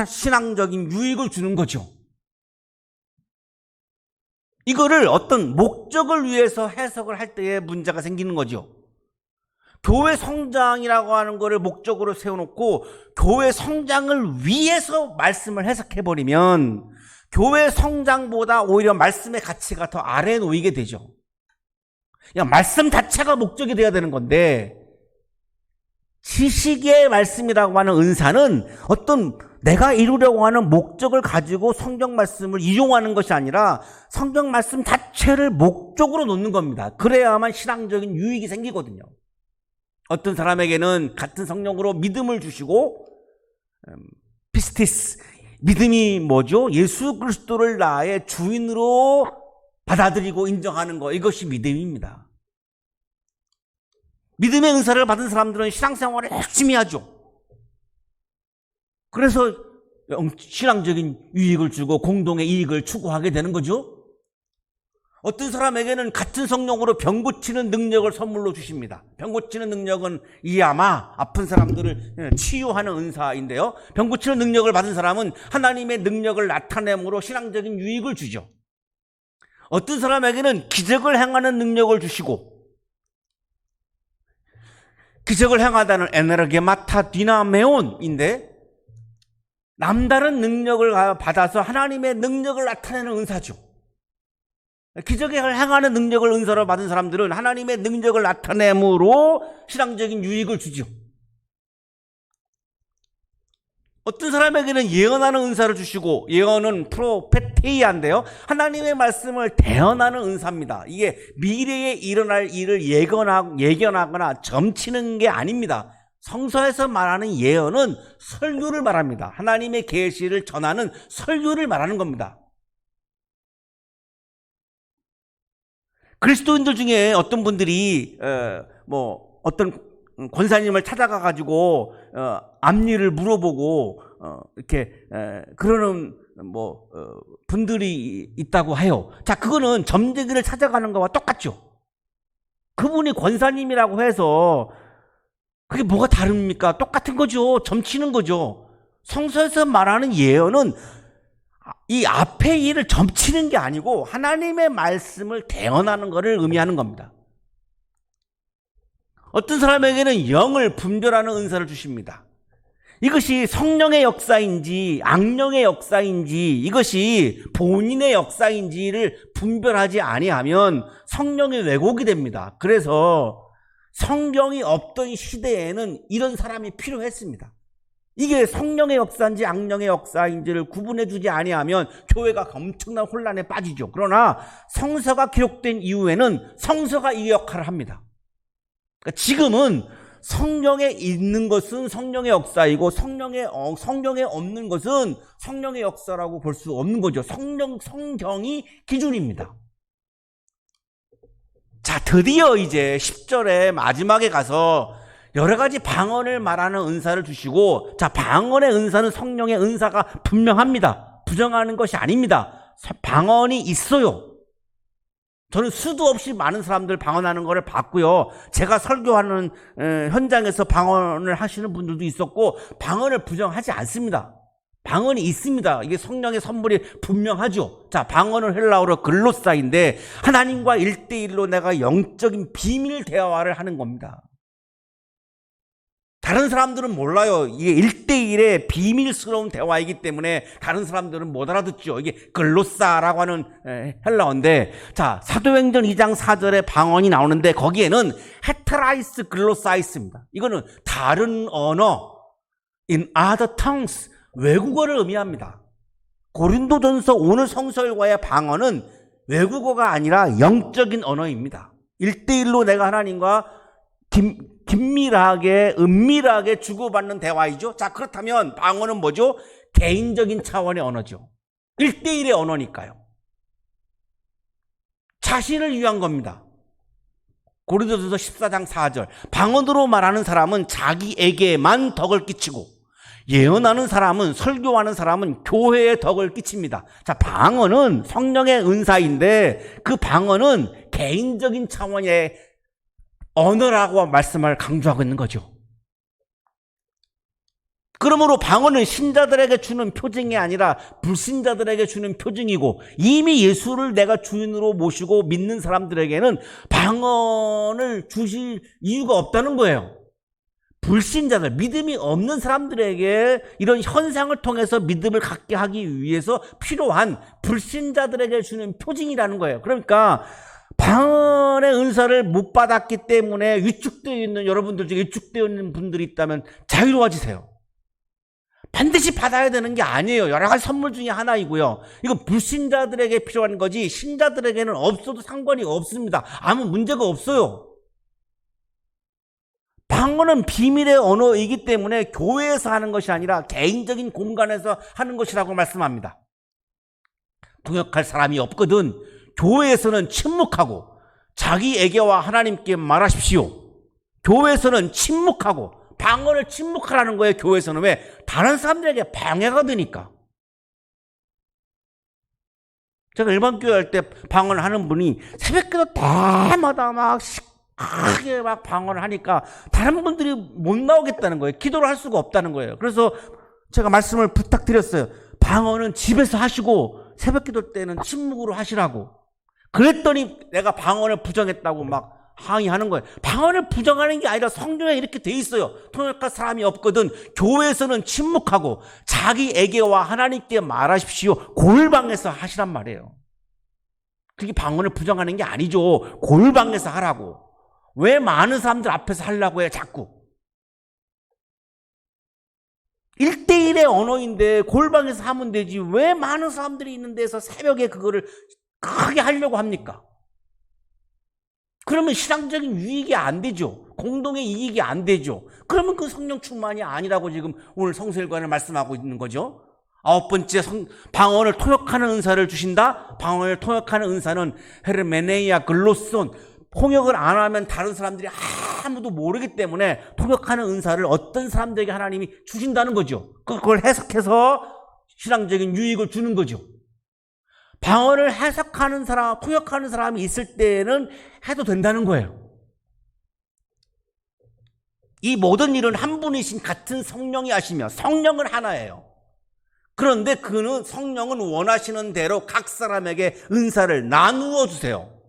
신앙적인 유익을 주는 거죠. 이거를 어떤 목적을 위해서 해석을 할 때에 문제가 생기는 거죠. 교회 성장이라고 하는 거를 목적으로 세워놓고 교회 성장을 위해서 말씀을 해석해버리면 교회 성장보다 오히려 말씀의 가치가 더 아래에 놓이게 되죠. 말씀 자체가 목적이 되어야 되는 건데, 지식의 말씀이라고 하는 은사는 어떤 내가 이루려고 하는 목적을 가지고 성경 말씀을 이용하는 것이 아니라 성경 말씀 자체를 목적으로 놓는 겁니다. 그래야만 신앙적인 유익이 생기거든요. 어떤 사람에게는 같은 성령으로 믿음을 주시고, 피스티스, 믿음이 뭐죠? 예수 그리스도를 나의 주인으로 받아들이고 인정하는 거, 이것이 믿음입니다. 믿음의 은사를 받은 사람들은 신앙생활을 열심히 하죠. 그래서 신앙적인 유익을 주고 공동의 이익을 추구하게 되는 거죠. 어떤 사람에게는 같은 성령으로 병 고치는 능력을 선물로 주십니다. 병 고치는 능력은 이아마 아픈 사람들을 치유하는 은사인데요. 병 고치는 능력을 받은 사람은 하나님의 능력을 나타내므로 신앙적인 유익을 주죠. 어떤 사람에게는 기적을 행하는 능력을 주시고, 기적을 행하다는 에네르게마타 디나메온인데 남다른 능력을 받아서 하나님의 능력을 나타내는 은사죠. 기적을 행하는 능력을 은사로 받은 사람들은 하나님의 능력을 나타내므로 신앙적인 유익을 주죠. 어떤 사람에게는 예언하는 은사를 주시고, 예언은 프로페테이아인데요, 하나님의 말씀을 대언하는 은사입니다. 이게 미래에 일어날 일을 예견하거나 점치는 게 아닙니다. 성서에서 말하는 예언은 설교를 말합니다. 하나님의 계시를 전하는 설교를 말하는 겁니다. 그리스도인들 중에 어떤 분들이 어떤 권사님을 찾아가 가지고 앞일을 물어보고 이렇게 그러는 분들이 있다고 해요. 자, 그거는 점쟁이를 찾아가는 거와 똑같죠. 그분이 권사님이라고 해서 그게 뭐가 다릅니까? 똑같은 거죠. 점치는 거죠. 성서에서 말하는 예언은 이 앞의 일을 점치는 게 아니고 하나님의 말씀을 대언하는 것을 의미하는 겁니다. 어떤 사람에게는 영을 분별하는 은사를 주십니다. 이것이 성령의 역사인지 악령의 역사인지, 이것이 본인의 역사인지를 분별하지 아니하면 성령의 왜곡이 됩니다. 그래서 성경이 없던 시대에는 이런 사람이 필요했습니다. 이게 성령의 역사인지 악령의 역사인지를 구분해주지 아니하면 교회가 엄청난 혼란에 빠지죠. 그러나 성서가 기록된 이후에는 성서가 이 역할을 합니다. 그러니까 지금은 성경에 있는 것은 성령의 역사이고 성경에 없는 것은 성령의 역사라고 볼 수 없는 거죠. 성경이 기준입니다. 자, 드디어 이제 10절의 마지막에 가서 여러 가지 방언을 말하는 은사를 주시고, 자, 방언의 은사는 성령의 은사가 분명합니다. 부정하는 것이 아닙니다. 방언이 있어요. 저는 수도 없이 많은 사람들 방언하는 것을 봤고요. 제가 설교하는 현장에서 방언을 하시는 분들도 있었고, 방언을 부정하지 않습니다. 방언이 있습니다. 이게 성령의 선물이 분명하죠. 자, 방언은 헬라어로 글로사인데 하나님과 1대1로 내가 영적인 비밀 대화를 하는 겁니다. 다른 사람들은 몰라요. 이게 1대1의 비밀스러운 대화이기 때문에 다른 사람들은 못 알아듣죠. 이게 글로사라고 하는 헬라어인데, 자, 사도행전 2장 4절에 방언이 나오는데 거기에는 헤테라이스 글로사이스입니다. 이거는 다른 언어, in other tongues, 외국어를 의미합니다. 고린도전서 오늘 성서일과의 방언은 외국어가 아니라 영적인 언어입니다. 1대1로 내가 하나님과 긴밀하게, 은밀하게 주고받는 대화이죠. 자, 그렇다면 방언은 뭐죠? 개인적인 차원의 언어죠. 1대1의 언어니까요. 자신을 위한 겁니다. 고린도전서 14장 4절. 방언으로 말하는 사람은 자기에게만 덕을 끼치고, 예언하는 사람은, 설교하는 사람은 교회에 덕을 끼칩니다. 자, 방언은 성령의 은사인데 그 방언은 개인적인 차원의 언어라고 말씀을 강조하고 있는 거죠. 그러므로 방언은 신자들에게 주는 표징이 아니라 불신자들에게 주는 표징이고, 이미 예수를 내가 주인으로 모시고 믿는 사람들에게는 방언을 주실 이유가 없다는 거예요. 불신자들, 믿음이 없는 사람들에게 이런 현상을 통해서 믿음을 갖게 하기 위해서 필요한 불신자들에게 주는 표징이라는 거예요. 그러니까 방언의 은사를 못 받았기 때문에 위축되어 있는 여러분들 중에 위축되어 있는 분들이 있다면 자유로워지세요. 반드시 받아야 되는 게 아니에요. 여러 가지 선물 중에 하나이고요. 이건 불신자들에게 필요한 거지 신자들에게는 없어도 상관이 없습니다. 아무 문제가 없어요. 방언은 비밀의 언어이기 때문에 교회에서 하는 것이 아니라 개인적인 공간에서 하는 것이라고 말씀합니다. 통역할 사람이 없거든 교회에서는 침묵하고 자기에게와 하나님께 말하십시오. 교회에서는 침묵하고, 방언을 침묵하라는 거예요. 교회에서는. 왜? 다른 사람들에게 방해가 되니까. 제가 일반 교회 할 때 방언을 하는 분이 새벽기도 때마다 막 크게 막 방언을 하니까 다른 분들이 못 나오겠다는 거예요. 기도를 할 수가 없다는 거예요. 그래서 제가 말씀을 부탁드렸어요. 방언은 집에서 하시고 새벽기도 때는 침묵으로 하시라고. 그랬더니 내가 방언을 부정했다고 막 항의하는 거예요. 방언을 부정하는 게 아니라 성경에 이렇게 돼 있어요. 통역할 사람이 없거든 교회에서는 침묵하고 자기에게와 하나님께 말하십시오. 골방에서 하시란 말이에요. 그게 방언을 부정하는 게 아니죠. 골방에서 하라고. 왜 많은 사람들 앞에서 하려고 해요, 자꾸? 1대1의 언어인데 골방에서 하면 되지 왜 많은 사람들이 있는 데서 새벽에 그거를 크게 하려고 합니까? 그러면 신앙적인 유익이 안 되죠. 공동의 이익이 안 되죠. 그러면 그 성령 충만이 아니라고 지금 오늘 성서일관을 말씀하고 있는 거죠. 9번째, 방언을 통역하는 은사를 주신다. 방언을 통역하는 은사는 헤르메네이아 글로손, 통역을 안 하면 다른 사람들이 아무도 모르기 때문에 통역하는 은사를 어떤 사람들에게 하나님이 주신다는 거죠. 그걸 해석해서 신앙적인 유익을 주는 거죠. 방언을 해석하는 사람, 통역하는 사람이 있을 때는 해도 된다는 거예요. 이 모든 일은 한 분이신 같은 성령이 하시며 성령은 하나예요. 그런데 그는 성령은 원하시는 대로 각 사람에게 은사를 나누어 주세요.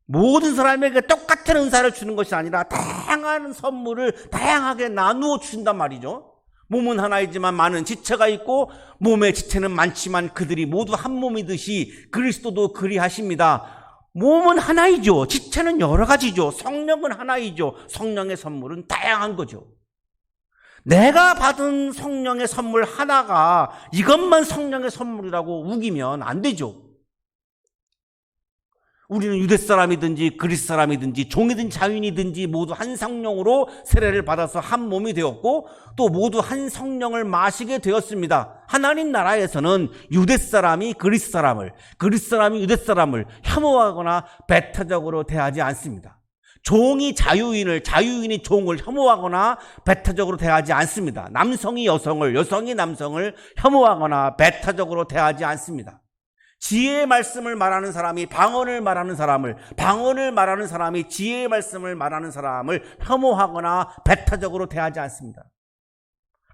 모든 사람에게 똑같은 은사를 주는 것이 아니라 다양한 선물을 다양하게 나누어 주신단 말이죠. 몸은 하나이지만 많은 지체가 있고 몸의 지체는 많지만 그들이 모두 한 몸이듯이 그리스도도 그리하십니다. 몸은 하나이죠. 지체는 여러 가지죠. 성령은 하나이죠. 성령의 선물은 다양한 거죠. 내가 받은 성령의 선물 하나가 이것만 성령의 선물이라고 우기면 안 되죠. 우리는 유대 사람이든지 그리스 사람이든지 종이든 자유인이든지 모두 한 성령으로 세례를 받아서 한 몸이 되었고 또 모두 한 성령을 마시게 되었습니다. 하나님 나라에서는 유대 사람이 그리스 사람을, 그리스 사람이 유대 사람을 혐오하거나 배타적으로 대하지 않습니다. 종이 자유인을, 자유인이 종을 혐오하거나 배타적으로 대하지 않습니다. 남성이 여성을, 여성이 남성을 혐오하거나 배타적으로 대하지 않습니다. 지혜의 말씀을 말하는 사람이 방언을 말하는 사람을, 방언을 말하는 사람이 지혜의 말씀을 말하는 사람을 혐오하거나 배타적으로 대하지 않습니다.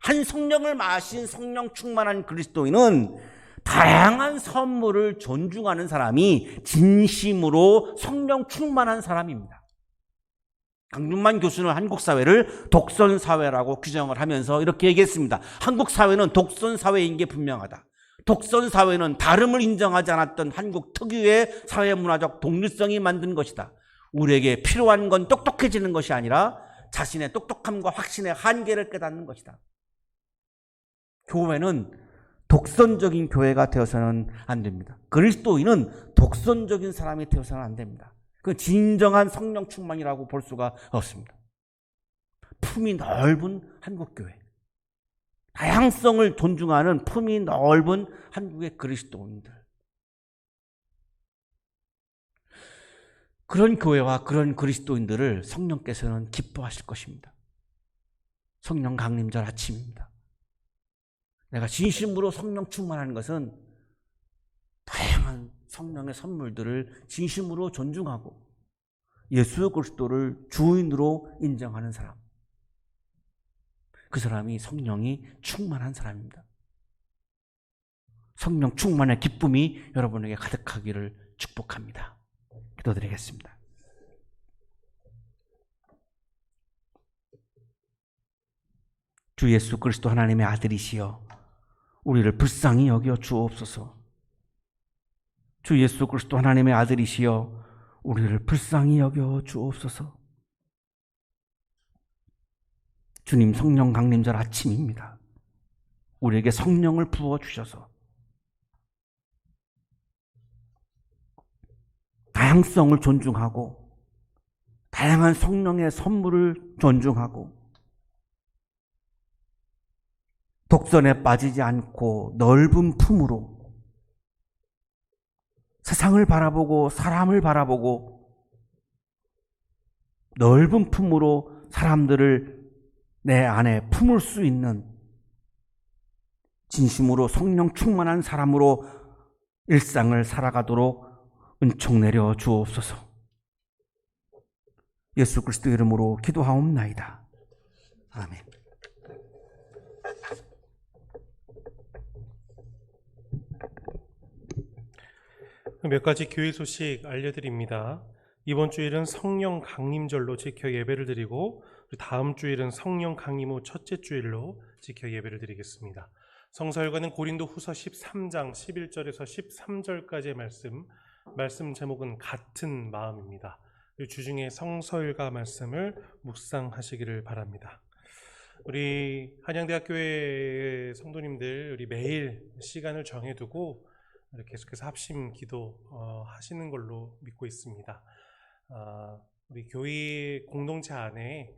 한 성령을 마신 성령 충만한 그리스도인은 다양한 선물을 존중하는 사람이 진심으로 성령 충만한 사람입니다. 강준만 교수는 한국 사회를 독선 사회라고 규정을 하면서 이렇게 얘기했습니다. 한국 사회는 독선 사회인 게 분명하다. 독선 사회는 다름을 인정하지 않았던 한국 특유의 사회 문화적 독립성이 만든 것이다. 우리에게 필요한 건 똑똑해지는 것이 아니라 자신의 똑똑함과 확신의 한계를 깨닫는 것이다. 교회는 독선적인 교회가 되어서는 안 됩니다. 그리스도인은 독선적인 사람이 되어서는 안 됩니다. 그 진정한 성령 충만이라고 볼 수가 없습니다. 품이 넓은 한국교회, 다양성을 존중하는 품이 넓은 한국의 그리스도인들, 그런 교회와 그런 그리스도인들을 성령께서는 기뻐하실 것입니다. 성령 강림절 아침입니다. 내가 진심으로 성령 충만하는 것은 다양한 성령의 선물들을 진심으로 존중하고 예수 그리스도를 주인으로 인정하는 사람, 그 사람이 성령이 충만한 사람입니다. 성령 충만의 기쁨이 여러분에게 가득하기를 축복합니다. 기도드리겠습니다. 주 예수 그리스도 하나님의 아들이시여 우리를 불쌍히 여겨 주옵소서. 주 예수 그리스도 하나님의 아들이시여 우리를 불쌍히 여겨 주옵소서. 주님, 성령 강림절 아침입니다. 우리에게 성령을 부어주셔서 다양성을 존중하고 다양한 성령의 선물을 존중하고 독선에 빠지지 않고 넓은 품으로 세상을 바라보고 사람을 바라보고 넓은 품으로 사람들을 내 안에 품을 수 있는 진심으로 성령 충만한 사람으로 일상을 살아가도록 은총 내려 주옵소서. 예수 그리스도 이름으로 기도하옵나이다. 아멘.
몇 가지 교회 소식 알려드립니다. 이번 주일은 성령 강림절로 지켜 예배를 드리고 다음 주일은 성령 강림 후 첫째 주일로 지켜 예배를 드리겠습니다. 성서일과는 고린도 후서 13장 11절에서 13절까지의 말씀 제목은 같은 마음입니다. 주중에 성서일과 말씀을 묵상하시기를 바랍니다. 우리 한양대학교의 성도님들 우리 매일 시간을 정해두고 계속해서 합심 기도 하시는 걸로 믿고 있습니다. 우리 교회 공동체 안에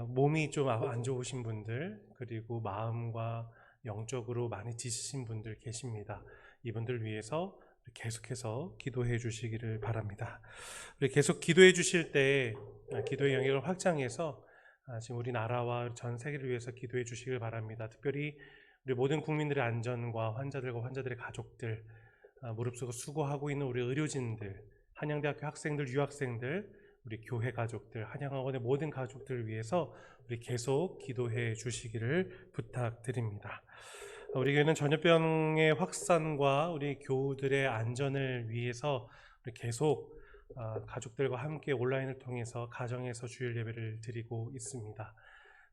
몸이 좀 안 좋으신 분들, 그리고 마음과 영적으로 많이 지치신 분들 계십니다. 이분들 위해서 계속해서 기도해 주시기를 바랍니다. 우리 계속 기도해 주실 때 기도의 영역을 확장해서 지금 우리 나라와 전 세계를 위해서 기도해 주시길 바랍니다. 특별히 우리 모든 국민들의 안전과 환자들과 환자들의 가족들, 무릅쓰고 수고하고 있는 우리 의료진들, 한양대학교 학생들, 유학생들, 우리 교회 가족들, 한양학원의 모든 가족들을 위해서 우리 계속 기도해 주시기를 부탁드립니다. 우리 교회는 전염병의 확산과 우리 교우들의 안전을 위해서 우리 계속 가족들과 함께 온라인을 통해서 가정에서 주일 예배를 드리고 있습니다.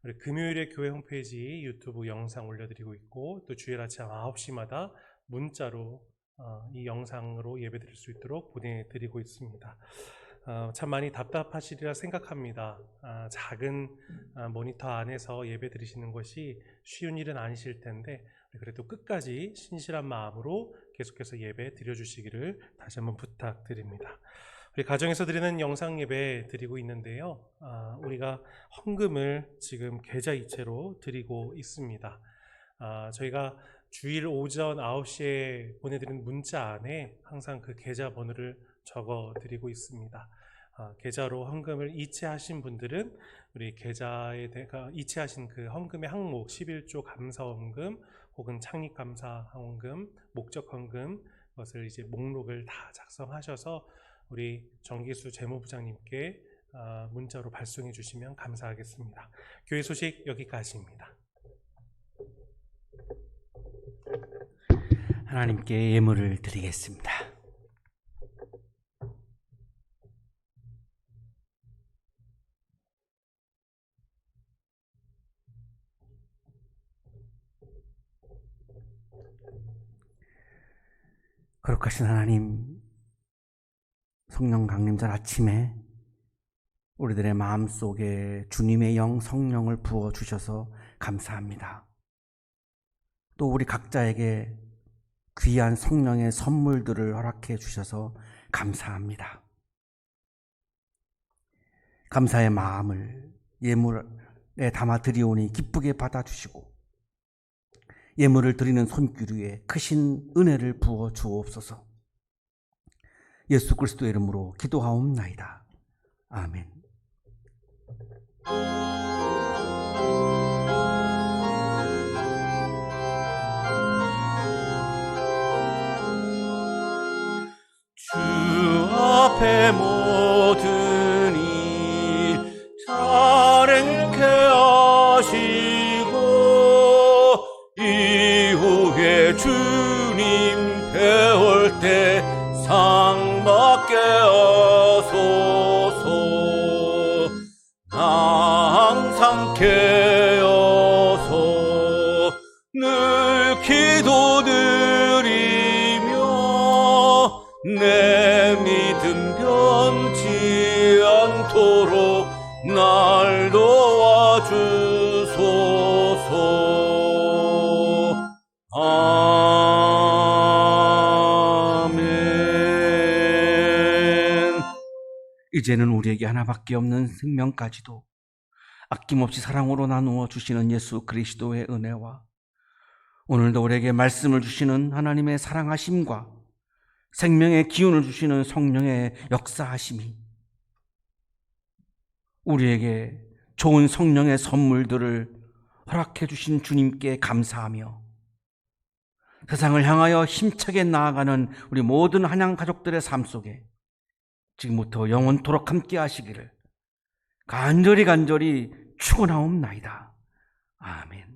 우리 금요일에 교회 홈페이지 유튜브 영상 올려드리고 있고, 또 주일 아침 9시마다 문자로 이 영상으로 예배 드릴 수 있도록 보내드리고 있습니다. 참 많이 답답하시리라 생각합니다. 작은 모니터 안에서 예배 드리시는 것이 쉬운 일은 아니실 텐데 그래도 끝까지 신실한 마음으로 계속해서 예배 드려주시기를 다시 한번 부탁드립니다. 우리 가정에서 드리는 영상 예배 드리고 있는데요. 우리가 헌금을 지금 계좌이체로 드리고 있습니다. 저희가 주일 오전 9시에 보내드리는 문자 안에 항상 그 계좌 번호를 적어 드리고 있습니다. 계좌로 헌금을 이체하신 분들은 우리 계좌에 이체하신 그 헌금의 항목 11조 감사 헌금 혹은 창립 감사 헌금, 목적 헌금, 그것을 이제 목록을 다 작성하셔서 우리 정기수 재무부장님께 문자로 발송해 주시면 감사하겠습니다. 교회 소식 여기까지입니다.
하나님께 예물을 드리겠습니다. 거룩하신 하나님, 성령 강림절 아침에 우리들의 마음속에 주님의 영 성령을 부어주셔서 감사합니다. 또 우리 각자에게 귀한 성령의 선물들을 허락해 주셔서 감사합니다. 감사의 마음을 예물에 담아 드리오니 기쁘게 받아주시고 예물을 드리는 손길 위에 크신 은혜를 부어 주옵소서. 예수 그리스도의 이름으로 기도하옵나이다. 아멘.
주 앞에 모든 일 잘 행케 하시고 이후에 주님 배울 때 상 받게 하소서. 나 항상 깨어서 늘 기도드리며 내 믿음 변치 않도록 날 도와주소서. 아멘.
이제는 우리에게 하나밖에 없는 생명까지도 아낌없이 사랑으로 나누어 주시는 예수 그리스도의 은혜와 오늘도 우리에게 말씀을 주시는 하나님의 사랑하심과 생명의 기운을 주시는 성령의 역사하심이 우리에게 좋은 성령의 선물들을 허락해 주신 주님께 감사하며 세상을 향하여 힘차게 나아가는 우리 모든 한양 가족들의 삶 속에 지금부터 영원토록 함께 하시기를 간절히 축원하옵나이다. 아멘.